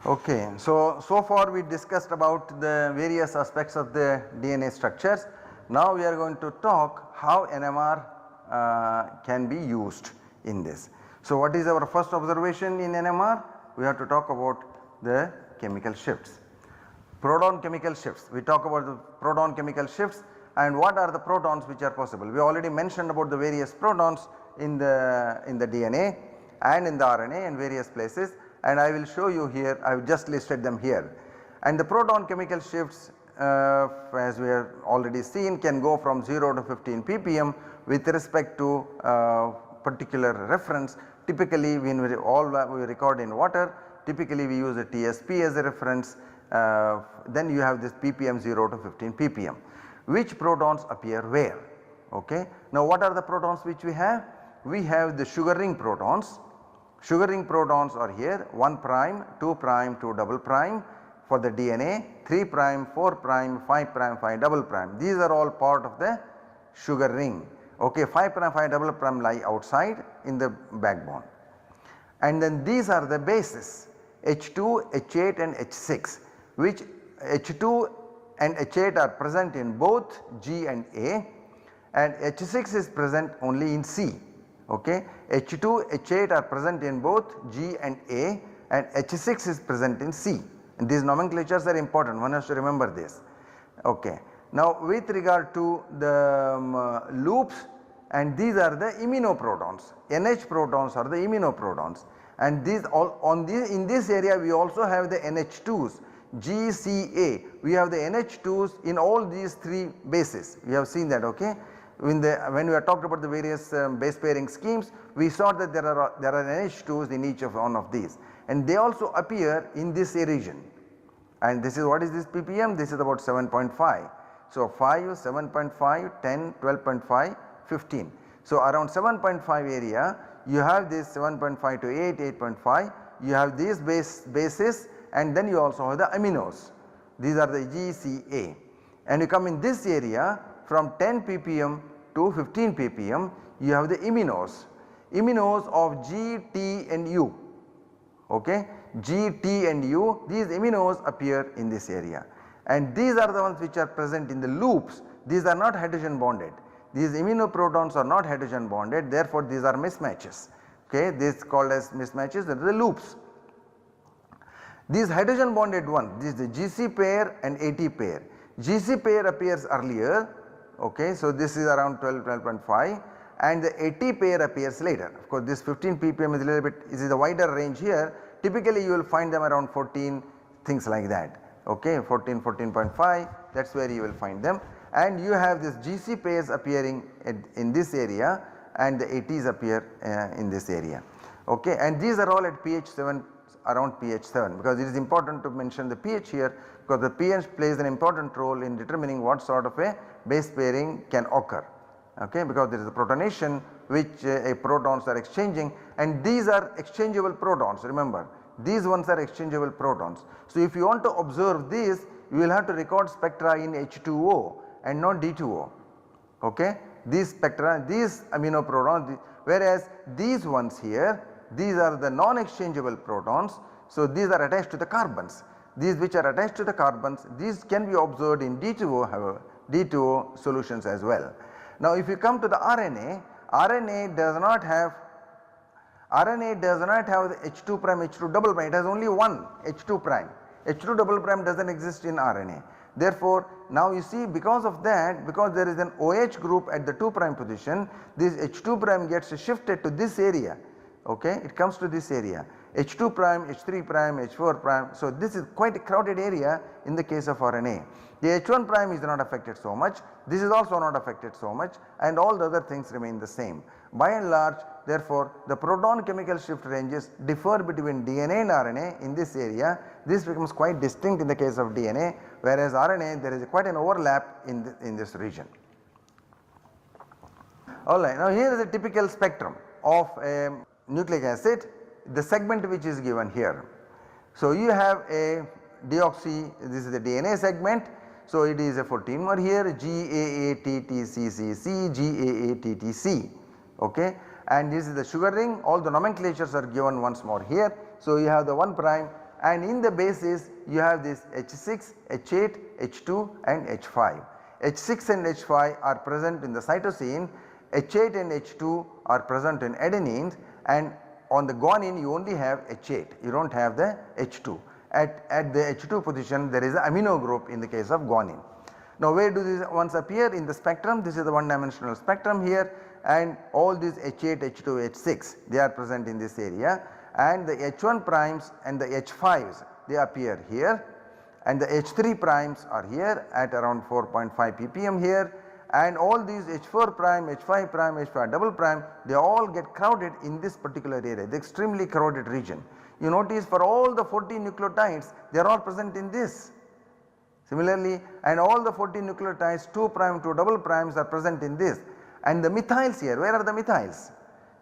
Okay, so far we discussed about the various aspects of the DNA structures. Now we are going to talk how NMR can be used in this. So what is our first observation in NMR? We have to talk about the chemical shifts. Proton chemical shifts, we talk about the proton chemical shifts and what are the protons which are possible. We already mentioned about the various protons in the DNA and in the RNA in various places, and I will show you here, I have just listed them here. And the proton chemical shifts as we have already seen can go from 0 to 15 ppm with respect to particular reference. Typically when we record in water, typically we use a TSP as a reference, then you have this ppm 0 to 15 ppm. Which protons appear where? Okay. Now what are the protons which we have? We have the sugar ring protons. Sugar ring protons are here 1 prime, 2 prime, 2 double prime for the DNA, 3 prime, 4 prime, 5 prime, 5 double prime. These are all part of the sugar ring. Okay, 5 prime, 5 double prime lie outside in the backbone. And then these are the bases H2, H8 and H6, which H2 and H8 are present in both G and A, and H6 is present only in C. Okay. H2, H8 are present in both G and A, and H6 is present in C, and these nomenclatures are important, one has to remember this. Okay. Now with regard to the loops, and these are the iminoprotons, NH protons are the iminoprotons, and these all on this, in this area we also have the NH2s, GCA, we have the NH2s in all these 3 bases, we have seen that. Okay. When we have talked about the various base pairing schemes, we saw that there are NH2s in each of one of these, and they also appear in this region, and this is what is this ppm, this is about 7.5. So 5, 7.5, 10, 12.5, 15. So around 7.5 area you have this 7.5 to 8, 8.5, you have these bases, and then you also have the aminos, these are the GCA, and you come in this area from 10 ppm to 15 ppm you have the iminos of G, T and U. Okay. G, T and U, these iminos appear in this area, and these are the ones which are present in the loops. These are not hydrogen bonded, these iminoprotons are not hydrogen bonded, therefore these are mismatches. Okay. This called as mismatches, that are the loops. These hydrogen bonded one, this is the GC pair and AT pair. GC pair appears earlier. Okay, so this is around 12, 12.5, and the AT pair appears later. Of course this 15 ppm is a little bit, this is a wider range here, typically you will find them around 14, things like that. Okay, 14, 14.5, that is where you will find them, and you have this GC pairs appearing in this area, and the ATs appear in this area. Okay, and these are all at pH 7, around pH 7, because it is important to mention the pH here, because the pH plays an important role in determining what sort of a base pairing can occur. Okay, because there is a protonation which protons are exchanging, and these are exchangeable protons, remember these ones are exchangeable protons. So if you want to observe this, you will have to record spectra in H2O and not D2O. Okay, these spectra, these aminoprotons, whereas these ones here, these are the non-exchangeable protons. So these are attached to the carbons, these which are attached to the carbons, these can be observed in D2O, however, D2O solutions as well. Now if you come to the RNA, RNA does not have the H2 prime, H2 double prime, it has only one H2 prime, H2 double prime does not exist in RNA. Therefore now you see, because of that, because there is an OH group at the 2 prime position, this H2 prime gets shifted to this area. Okay, it comes to this area, H2 prime, H3 prime, H4 prime. So this is quite a crowded area in the case of RNA. The H1 prime is not affected so much, this is also not affected so much, and all the other things remain the same. By and large, therefore the proton chemical shift ranges differ between DNA and RNA in this area. This becomes quite distinct in the case of DNA, whereas RNA there is quite an overlap in this region. Alright, now here is a typical spectrum of a nucleic acid, the segment which is given here. So you have a deoxy, this is the DNA segment, so it is a 14mer here, GAATTCCC, GAATTC. Okay, and this is the sugar ring, all the nomenclatures are given once more here. So you have the 1 prime and in the bases you have this H6, H8, H2 and H5. H6 and H5 are present in the cytosine, H8 and H2 are present in adenines, and on the guanine you only have H8, you do not have the H2. At the H2 position there is an amino group in the case of guanine. Now where do these ones appear in the spectrum? This is the one dimensional spectrum here, and all these H8, H2, H6 they are present in this area, and the H1 primes and the H5s they appear here, and the H3 primes are here at around 4.5 ppm here, and all these H4 prime, H5 prime, H5 double prime they all get crowded in this particular area, the extremely crowded region. You notice for all the 14 nucleotides they are all present in this. Similarly, and all the 14 nucleotides 2 prime, 2 double primes are present in this, and the methyls here, where are the methyls?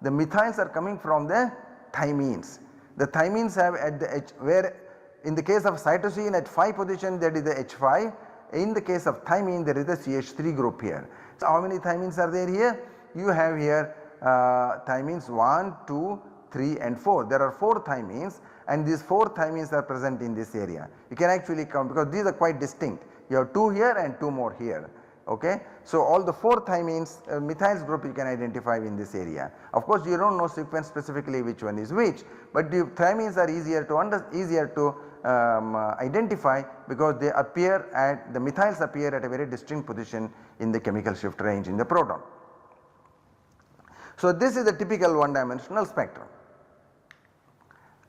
The methyls are coming from the thymines. The thymines have at the H, where in the case of cytosine at 5 position that is the H5, in the case of thymine there is the CH3 group here. So how many thymines are there here? You have here thymines 1, 2, 3 and 4. There are 4 thymines, and these 4 thymines are present in this area. You can actually count because these are quite distinct. You have 2 here and 2 more here. Okay. So all the 4 thymines methyls group you can identify in this area. Of course you do not know sequence specifically which one is which, but the thymines are easier to identify because they appear at the methyls appear at a very distinct position in the chemical shift range in the proton. So this is the typical one dimensional spectrum.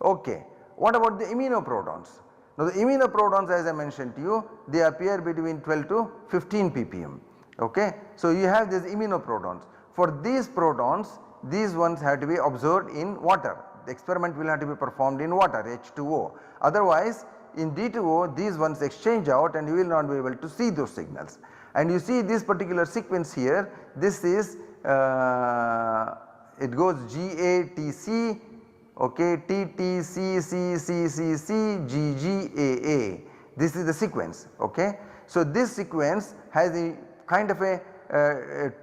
Okay. What about the immunoprotons? Now the immunoprotons, as I mentioned to you, they appear between 12 to 15 ppm. Okay. So you have these immunoprotons. For these protons, these ones have to be observed in water. The experiment will have to be performed in water, H2O. Otherwise in D2O these ones exchange out and you will not be able to see those signals. And you see this particular sequence here, this is it goes GATC, okay, TTCCCCC, GGAA. This is the sequence. Okay. So this sequence has a kind of a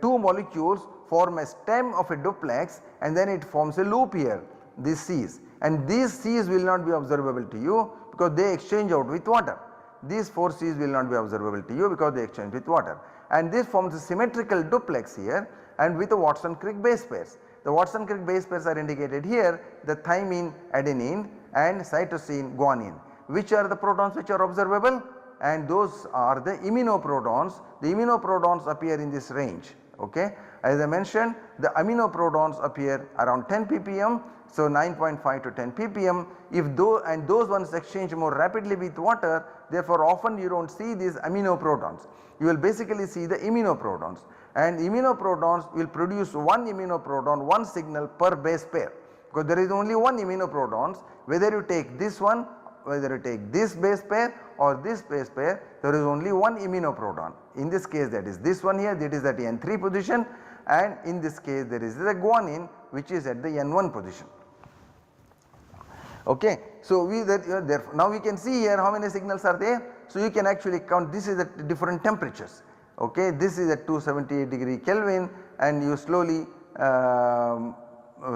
2 molecules form a stem of a duplex, and then it forms a loop here, these Cs, and these Cs will not be observable to you because they exchange out with water. These 4 Cs will not be observable to you because they exchange with water, and this forms a symmetrical duplex here and with the Watson-Crick base pairs. The Watson-Crick base pairs are indicated here, the thymine adenine and cytosine guanine. Which are the protons which are observable? And those are the immunoprotons. The immunoprotons appear in this range. Okay. As I mentioned, the aminoprotons appear around 10 ppm, so 9.5 to 10 ppm. If those ones exchange more rapidly with water, therefore often you do not see these aminoprotons. You will basically see the immunoprotons, and immunoprotons will produce one immunoproton, one signal per base pair, because there is only one immunoprotons. Whether you take this one, whether you take this base pair or this base pair, there is only one immunoproton. In this case that is this one here, that is at the N3 position, and in this case there is the guanine which is at the N1 position. Okay. So now we can see here how many signals are there. So you can actually count, this is at different temperatures. Okay. This is at 278 degree Kelvin, and you slowly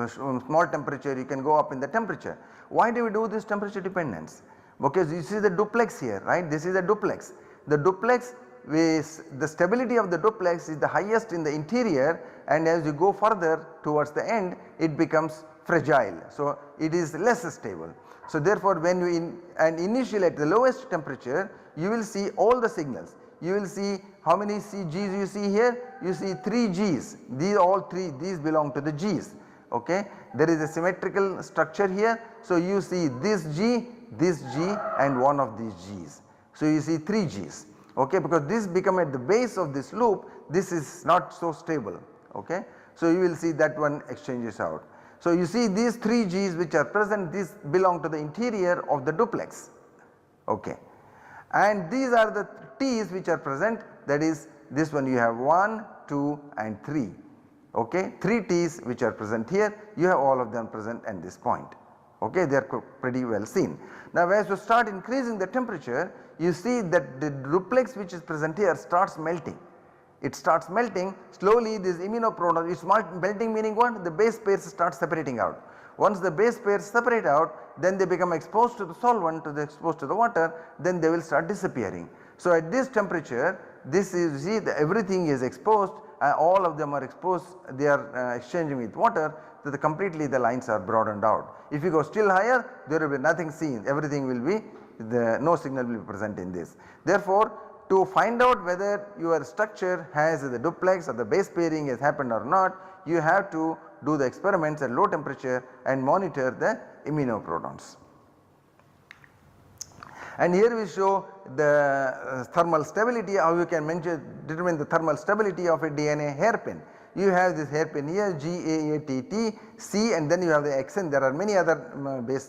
small temperature you can go up in the temperature. Why do we do this temperature dependence? Because you see the duplex here, right, this is a duplex. The duplex is, the stability of the duplex is the highest in the interior, and as you go further towards the end it becomes fragile. So it is less stable. So therefore when you initially at the lowest temperature you will see all the signals. You will see how many Gs you see here? You see 3 Gs, these all 3, these belong to the Gs. Okay. There is a symmetrical structure here. So you see this G and one of these Gs. So you see 3 Gs. Okay, because this become at the base of this loop, this is not so stable. Okay. So you will see that one exchanges out. So you see these 3 Gs which are present, these belong to the interior of the duplex. Okay. And these are the T's which are present, that is this one you have 1, 2 and 3. Okay, 3 T's which are present here, you have all of them present at this point. Okay, they are pretty well seen. Now as you start increasing the temperature, you see that the duplex which is present here starts melting. It starts melting slowly, this immunoproton is melting, meaning what? The base pairs start separating out. Once the base pairs separate out, then they become exposed to the solvent, exposed to the water, then they will start disappearing. So at this temperature, this is, you see, everything is exposed, all of them are exposed, they are exchanging with water, so completely the lines are broadened out. If you go still higher, there will be nothing seen, everything will be, no signal will be present in this. Therefore, to find out whether your structure has the duplex or the base pairing has happened or not, you have to do the experiments at low temperature and monitor the immunoprotons. And here we show the thermal stability, how you can determine the thermal stability of a DNA hairpin. You have this hairpin here, G, A, T, T, C, and then you have the XN. There are many other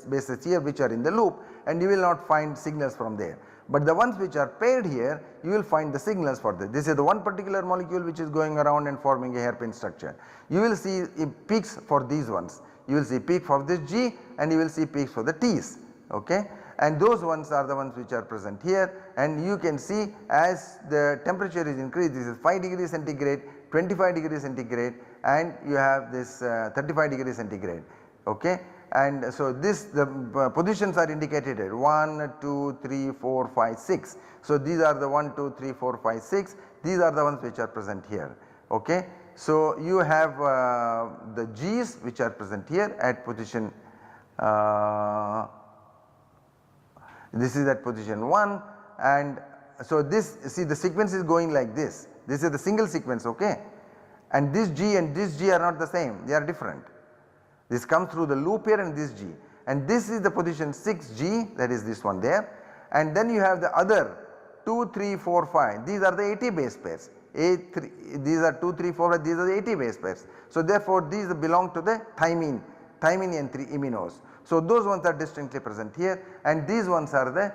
bases here which are in the loop, and you will not find signals from there. But the ones which are paired here, you will find the signals for this. This is the one particular molecule which is going around and forming a hairpin structure. You will see peaks for these ones. You will see peak for this G, and you will see peaks for the T's. Okay? And those ones are the ones which are present here, and you can see as the temperature is increased, this is 5 degrees centigrade, 25 degrees centigrade, and you have this 35 degrees centigrade. Okay? And so this, the positions are indicated here 1, 2, 3, 4, 5, 6. So these are the 1, 2, 3, 4, 5, 6, these are the ones which are present here. Okay? So you have the G's which are present here at position, this is at position 1, and so this, see, the sequence is going like this. This is the single sequence, okay, and this G and this G are not the same, they are different. This comes through the loop here and this G, and this is the position 6G, that is this one there, and then you have the other 2, 3, 4, 5, these are the AT base pairs, these are 2, 3, 4, 5, these are the AT base pairs. So therefore these belong to the thymine and 3 iminos. So those ones are distinctly present here, and these ones are the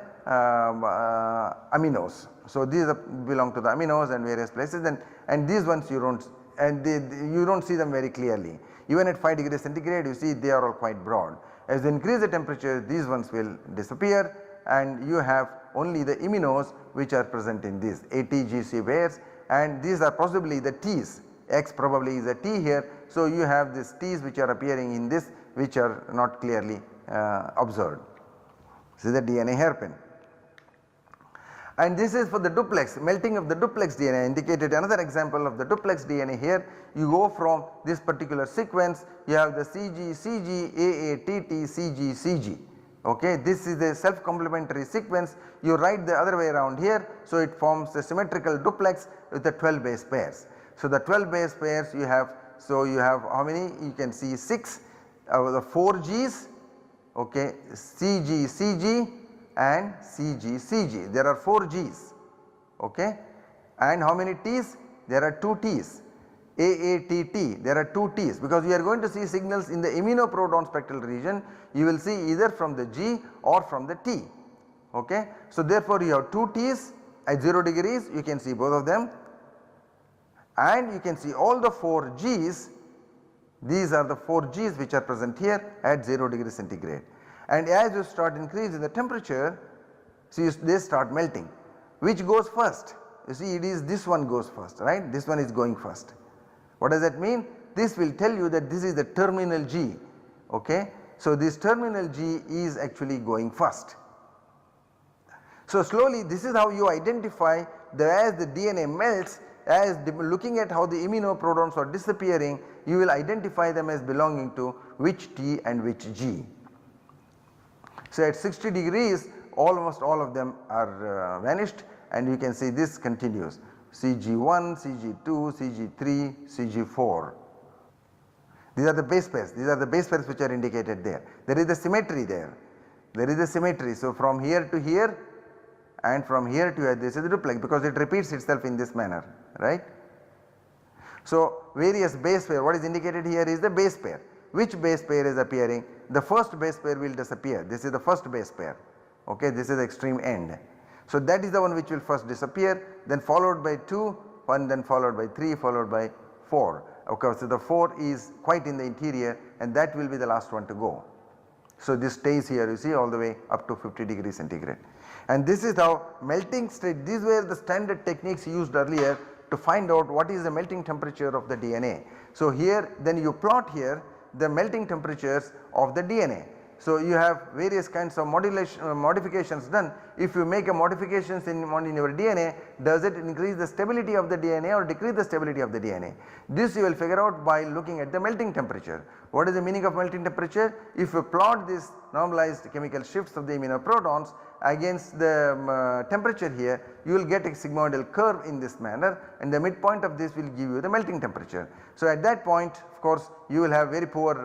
aminos. So these belong to the aminos and various places, and these ones you don't, and you don't see them very clearly. Even at 5 degrees centigrade, you see they are all quite broad. As you increase the temperature, these ones will disappear, and you have only the iminos which are present in these ATGC pairs, and these are possibly the T's. X probably is a T here, so you have these T's which are appearing in this, which are not clearly observed. This is the DNA hairpin. And this is for the duplex, melting of the duplex DNA. I indicated another example of the duplex DNA here. You go from this particular sequence, you have the CG, CG, AA, TT, CG, CG. Okay, this is a self complementary sequence. You write the other way around here, so it forms a symmetrical duplex with the 12 base pairs. So the 12 base pairs you have, so you have how many? You can see 6, the 4 G's, okay, CG, CG and CG, CG. There are 4 G's, okay, and how many T's? There are 2 T's. AATT, there are 2 T's, because we are going to see signals in the immunoproton spectral region. You will see either from the G or from the T. Okay. So therefore you have 2 T's at 0 degrees, you can see both of them, and you can see all the 4 G's. These are the 4 G's which are present here at 0 degree centigrade, and as you start increasing the temperature, see, they start melting. Which goes first? You see, it is this one goes first, right? This one is going first. What does that mean? This will tell you that this is the terminal G, okay. So this terminal G is actually going first. So slowly, this is how you identify as the DNA melts, as looking at how the immunoprotons are disappearing, you will identify them as belonging to which T and which G. So at 60 degrees, almost all of them are vanished, and you can see this continues. CG1, CG2, CG3, CG4. These are the base pairs, these are the base pairs which are indicated there. There is a symmetry there, there is a symmetry. So from here to here and from here to here, this is the duplex, because it repeats itself in this manner, right. So various base pair, what is indicated here is the base pair. Which base pair is appearing? The first base pair will disappear, this is the first base pair, okay, this is the extreme end. So that is the one which will first disappear, then followed by 2, 1, then followed by 3, followed by 4. Okay, so the 4 is quite in the interior, and that will be the last one to go. So this stays here, you see, all the way up to 50 degrees centigrade. And this is how melting state, these were the standard techniques used earlier to find out what is the melting temperature of the DNA. So here then you plot here the melting temperatures of the DNA. So you have various kinds of modifications done. If you make a modifications in your DNA, does it increase the stability of the DNA or decrease the stability of the DNA? This you will figure out by looking at the melting temperature. What is the meaning of melting temperature? If you plot this normalized chemical shifts of the immunoprotons against the temperature here, you will get a sigmoidal curve in this manner, and the midpoint of this will give you the melting temperature. So at that point, of course, you will have very poor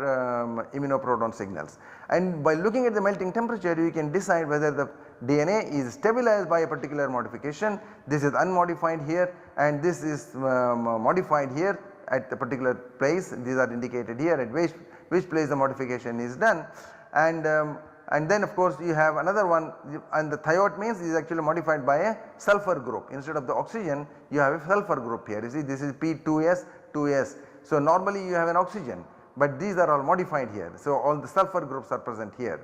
immunoproton signals, and by looking at the melting temperature you can decide whether the DNA is stabilized by a particular modification. This is unmodified here and this is modified here at the particular place. These are indicated here at which place the modification is done, and then of course you have another one, and the thiot means is actually modified by a sulfur group. Instead of the oxygen you have a sulfur group here. You see, this is P2S 2S. So normally you have an oxygen, but these are all modified here. So all the sulfur groups are present here,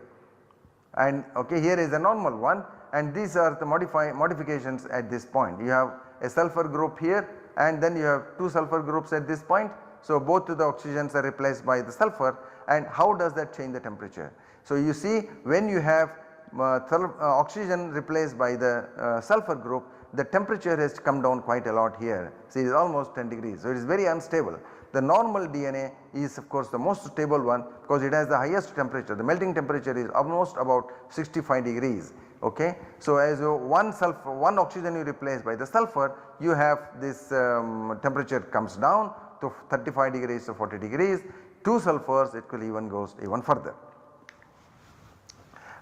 and okay, here is a normal one, and these are the modifications at this point. You have a sulfur group here and then you have 2 sulfur groups at this point. So both the oxygens are replaced by the sulfur, and how does that change the temperature? So you see, when you have oxygen replaced by the sulfur group, the temperature has come down quite a lot here. See, it is almost 10 degrees. So it is very unstable. The normal DNA is of course the most stable one because it has the highest temperature. The melting temperature is almost about 65 degrees. Okay. So as one oxygen you replace by the sulfur, you have this temperature comes down to 35 degrees to 40 degrees. 2 sulfurs, it could even goes even further.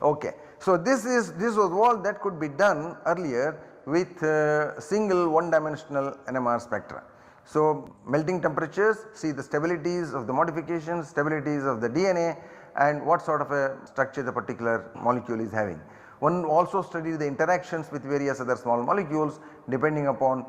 Okay. So this was all that could be done earlier with single one dimensional NMR spectra. So melting temperatures, see the stabilities of the modifications, stabilities of the DNA, and what sort of a structure the particular molecule is having. One also studied the interactions with various other small molecules depending upon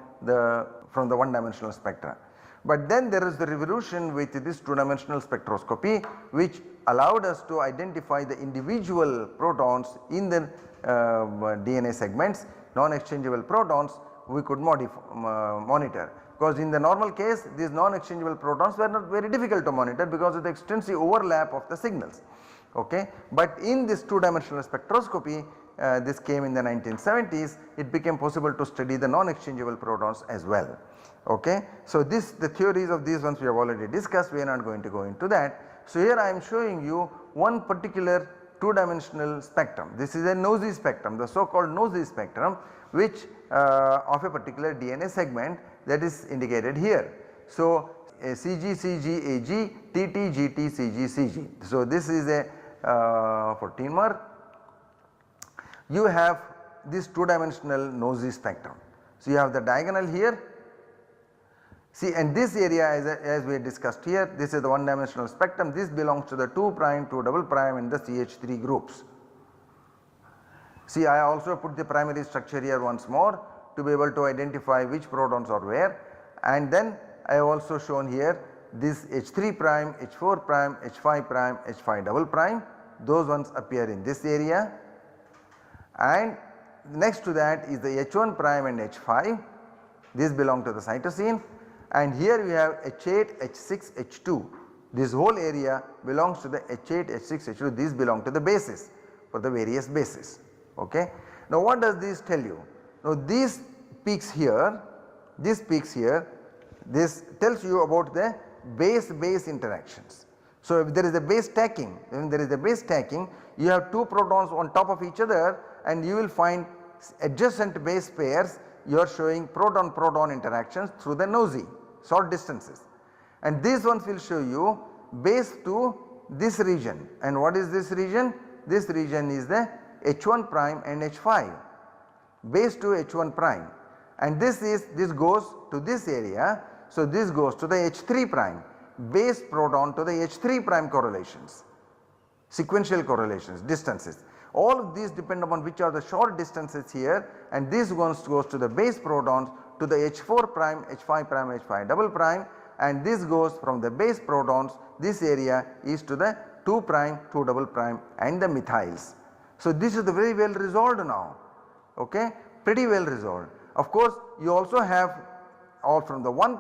from the one dimensional spectra. But then there is the revolution with this 2-dimensional spectroscopy, which allowed us to identify the individual protons in the DNA segments, non-exchangeable protons we could monitor. Because in the normal case these non-exchangeable protons were not very difficult to monitor because of the extensive overlap of the signals. Okay. But in this 2-dimensional spectroscopy, this came in the 1970s, it became possible to study the non-exchangeable protons as well. Okay. So the theories of these ones we have already discussed, we are not going to go into that. So here I am showing you one particular 2-dimensional spectrum. This is a nosy spectrum, the so called nosy spectrum, which of a particular DNA segment that is indicated here. So CG, CG, AG, TT, GT, CG, CG. So this is a for temer. You have this 2-dimensional nosy spectrum. So you have the diagonal here. See, and this area as we discussed here, this is the 1-dimensional spectrum. This belongs to the 2' 2" and the CH3 groups. See, I also put the primary structure here once more to be able to identify which protons are where, and then I have also shown here this H3', H4', H5', H5', those ones appear in this area, and next to that is the H1' and H5, these belong to the cytosine, and here we have H8, H6, H2, this whole area belongs to the H8, H6, H2, these belong to the bases for the various bases. Okay. Now what does this tell you? Now these peaks here, this tells you about the base-base interactions. So if there is a base stacking, you have 2 protons on top of each other and you will find adjacent base pairs, you are showing proton-proton interactions through the nosy, short distances. And these ones will show you base to this region, and what is this region? This region is the H1' and H5, base to H1', and this goes to this area. So this goes to the H3', base proton to the H3' correlations, sequential correlations, distances. All of these depend upon which are the short distances here, and this goes to the base protons to the H4', H5', H5', and this goes from the base protons, this area is to the 2', 2', and the methyls. So this is the very well resolved now, okay, pretty well resolved. Of course you also have all from the 1'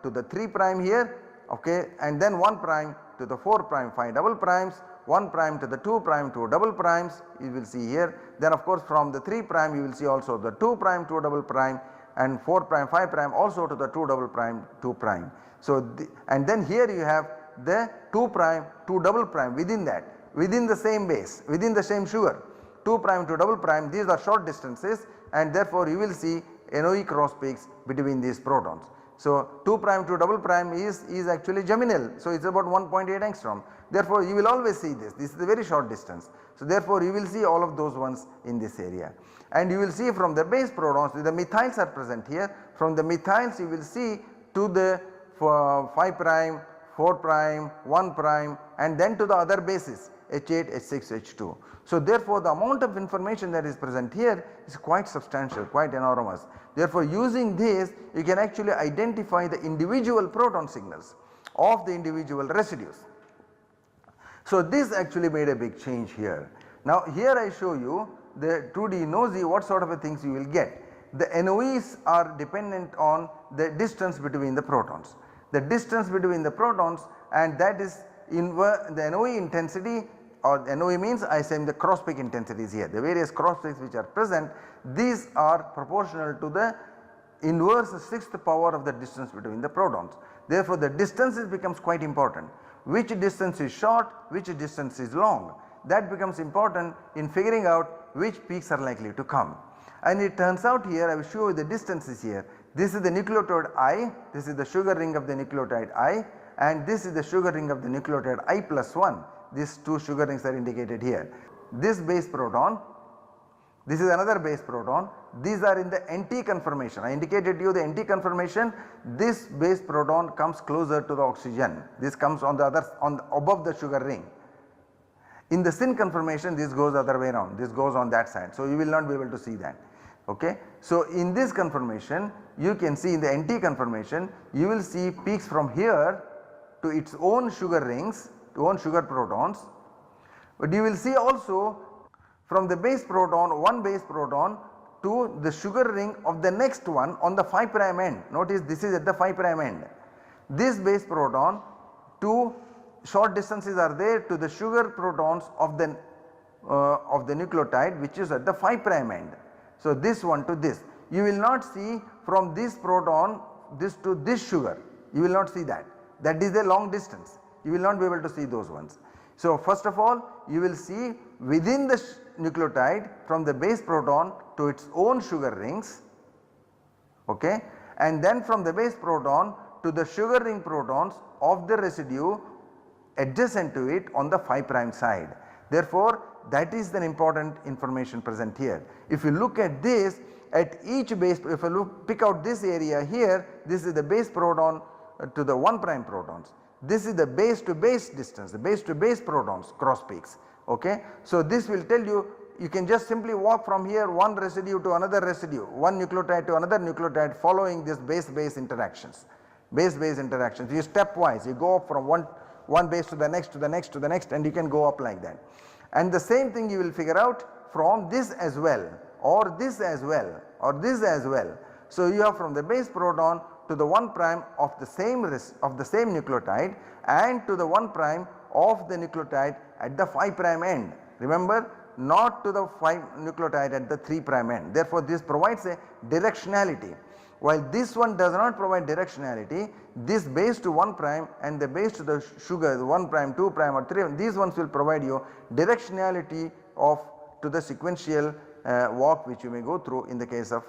to the 3' here, okay, and then 1' to to the 4 prime 5 double primes, 1 prime to the 2 prime 2 double primes, you will see here. Then of course from the 3 prime you will see also the 2 prime 2 double prime, and 4 prime 5 prime also to the 2 double prime 2 prime. So and then here you have the 2 prime 2 double prime within that, within the same base, within the same sugar, 2 prime 2 double prime, these are short distances, and therefore you will see NOE cross peaks between these protons. So 2 prime 2 double prime is actually geminal, so it is about 1.8 angstrom. Therefore you will always see this is a very short distance. So therefore you will see all of those ones in this area, and you will see from the base protons, the methyls are present here. From the methyls you will see to the 5 prime, 4 prime, 1 prime, and then to the other bases H8, H6, H2. So therefore the amount of information that is present here is quite substantial, quite enormous. Therefore using this you can actually identify the individual proton signals of the individual residues. So this actually made a big change here. Now here I show you the 2D NOESY, what sort of a things you will get. The NOEs are dependent on the distance between the protons. The distance between the protons, and that is the NOE intensity, or NOE means I say the cross peak intensities here, the various cross peaks which are present, these are proportional to the inverse 6th power of the distance between the protons. Therefore the distances becomes quite important. Which distance is short, which distance is long, that becomes important in figuring out which peaks are likely to come. And it turns out here, I will show you the distances here. This is the nucleotide I, this is the sugar ring of the nucleotide I, and this is the sugar ring of the nucleotide I plus 1. These 2 sugar rings are indicated here. This base proton, this is another base proton, these are in the NT conformation. I indicated to you the NT conformation. This base proton comes closer to the oxygen, this comes on the other, above the sugar ring. In the syn conformation this goes other way around, this goes on that side, so you will not be able to see that. Okay. So in this conformation you can see, in the NT conformation you will see peaks from here to its own sugar rings, to own sugar protons, but you will see also from the base proton, one base proton to the sugar ring of the next one on the 5 prime end. Notice this is at the 5 prime end. This base proton, 2 short distances are there to the sugar protons of the nucleotide which is at the 5 prime end. So this one to this, you will not see from this proton this to this sugar, you will not see that. That is a long distance, you will not be able to see those ones. So first of all you will see within the nucleotide from the base proton to its own sugar rings, okay, and then from the base proton to the sugar ring protons of the residue adjacent to it on the 5 prime side. Therefore that is the important information present here. If you look at this, at each base, if you pick out this area here, this is the base proton to the 1 prime protons. This is the base to base distance, the base to base protons cross peaks. Okay. So this will tell you, you can just simply walk from here one residue to another residue, one nucleotide to another nucleotide following this base-base interactions. Base-base interactions, you stepwise, you go up from one base to the next to the next to the next, and you can go up like that. And the same thing you will figure out from this as well, or this as well, or this as well. So you have from the base proton to the 1 prime of the same nucleotide, and to the 1 prime of the nucleotide at the 5 prime end. Remember, not to the 5 nucleotide at the 3 prime end. Therefore this provides a directionality. While this one does not provide directionality, this base to 1 prime and the base to the sugar, the 1 prime, 2 prime or 3, these ones will provide you directionality to the sequential walk which you may go through in the case of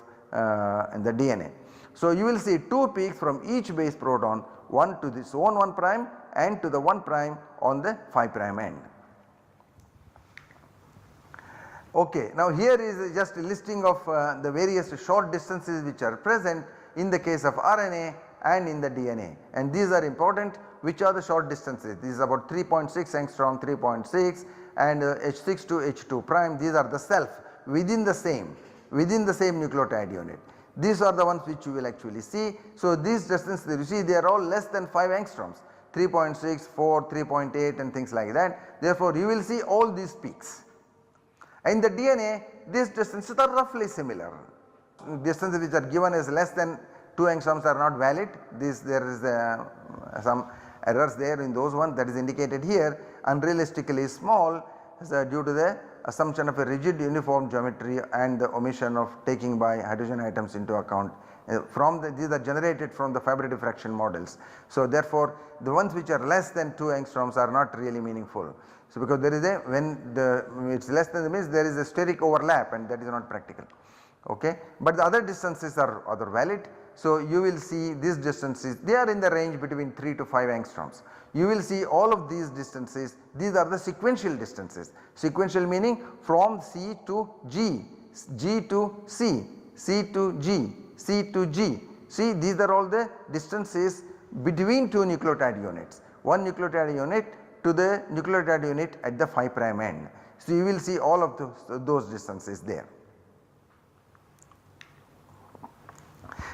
in the DNA. So you will see 2 peaks from each base proton, one to this own 1 prime and to the 1 prime on the 5 prime end. Okay, now here is just a listing of the various short distances which are present in the case of RNA and in the DNA, and these are important. Which are the short distances? This is about 3.6 angstrom, 3.6, and H6 to H2 prime, these are the self within the same nucleotide unit. These are the ones which you will actually see. So these distances you see, they are all less than 5 angstroms, 3.6, 4, 3.8 and things like that. Therefore you will see all these peaks. In the DNA these distances are roughly similar. Distances which are given as less than 2 angstroms are not valid. There is some errors there in those ones, that is indicated here. Unrealistically small due to the assumption of a rigid uniform geometry and the omission of taking by hydrogen atoms into account these are generated from the Fabry diffraction models. So therefore the ones which are less than 2 angstroms are not really meaningful. So because there is it is less than means there is a steric overlap, and that is not practical. Okay. But the other distances are valid. So you will see these distances, they are in the range between 3 to 5 angstroms. You will see all of these distances, these are the sequential distances. Sequential meaning from C to G, G to C, C to G, C to G. See, these are all the distances between 2 nucleotide units, 1 nucleotide unit to the nucleotide unit at the 5 prime end. So you will see all of those distances there.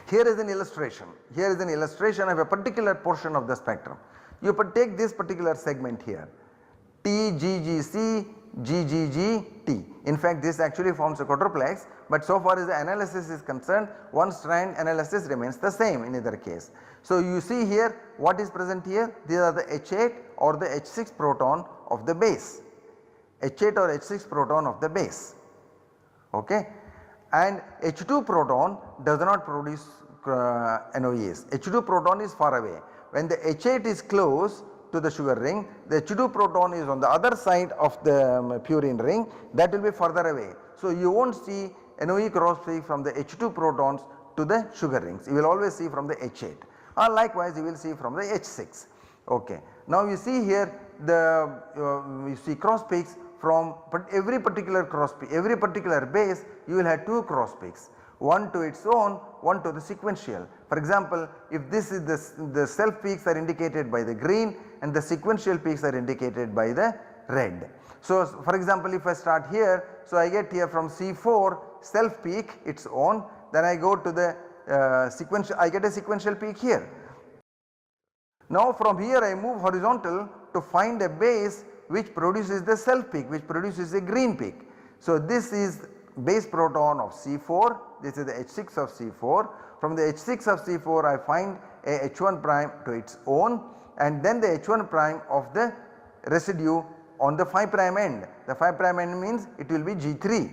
Here is an illustration. Here is an illustration of a particular portion of the spectrum. You take this particular segment here, T, G, G, C, G, G, G, T. In fact, this actually forms a quadruplex, but so far as the analysis is concerned, one strand analysis remains the same in either case. So you see here what is present here, these are the H8 or the H6 proton of the base, H8 or H6 proton of the base. Okay. And H2 proton does not produce NOEs. H2 proton is far away. When the H8 is close to the sugar ring, the H2 proton is on the other side of the purine ring, that will be further away. So you will not see NOE cross peak from the H2 protons to the sugar rings, you will always see from the H8, or likewise you will see from the H6. Okay. Now you see here you see cross peaks from every particular cross peak, every particular base you will have 2 cross peaks, one to its own, one to the sequential. For example, if this is the self peaks are indicated by the green and the sequential peaks are indicated by the red. So for example, if I start here, so I get here from C4 self peak its own, then I go to the sequential, I get a sequential peak here. Now from here I move horizontal to find a base which produces the self peak, which produces a green peak. So this is base proton of C4, this is the H6 of C4. From the H6 of C4 I find a H1 prime to its own, and then the H1 prime of the residue on the 5 prime end. The 5 prime end means it will be G3.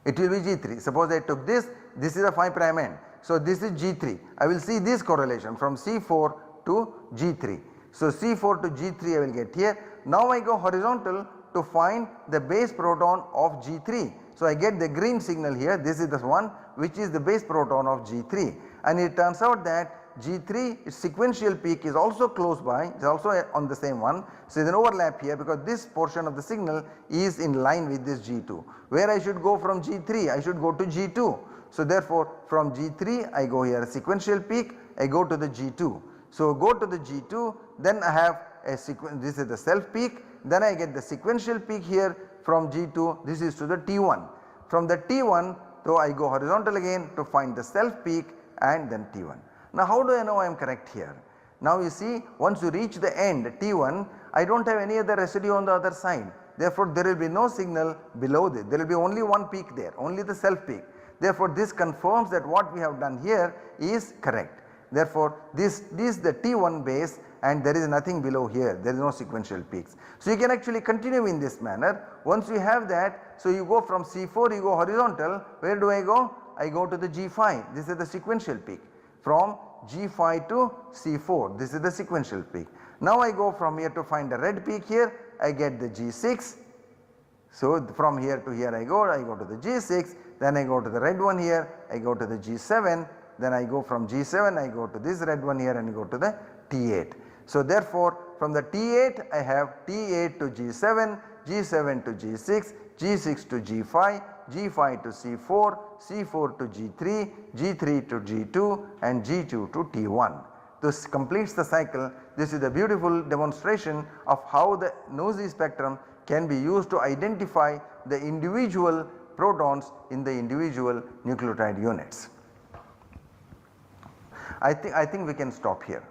It will be G3. Suppose I took this is a 5 prime end. So this is G3. I will see this correlation from C4 to G3. So C4 to G3 I will get here. Now I go horizontal to find the base proton of G3. So I get the green signal here, this is the one which is the base proton of G3, and it turns out that G3 its sequential peak is also close by, it is also on the same one. So there is an overlap here because this portion of the signal is in line with this G2. Where I should go from G3? I should go to G2. So therefore from G3 I go here sequential peak, I go to the G2. So go to the G2, then I have a sequence, this is the self peak, then I get the sequential peak here from G2, this is to the T1. From the T1 so I go horizontal again to find the self peak and then T1. Now how do I know I am correct here? Now you see, once you reach the end T1, I do not have any other residue on the other side, therefore there will be no signal below this, there will be only one peak there, only the self peak. Therefore this confirms that what we have done here is correct. Therefore this is the T1 base and there is nothing below here, there is no sequential peaks. So you can actually continue in this manner. Once you have that, so you go from C4, you go horizontal, where do I go? I go to the G5, this is the sequential peak. From G5 to C4, this is the sequential peak. Now I go from here to find the red peak here, I get the G6. So from here to here I go to the G6, then I go to the red one here, I go to the G7, then I go from G7 I go to this red one here and go to the T8. So therefore from the T8 I have T8 to G7, G7 to G6, G6 to G5, G5 to C4, C4 to G3, G3 to G2 and G2 to T1. This completes the cycle. This is a beautiful demonstration of how the NOES spectrum can be used to identify the individual protons in the individual nucleotide units. I think we can stop here.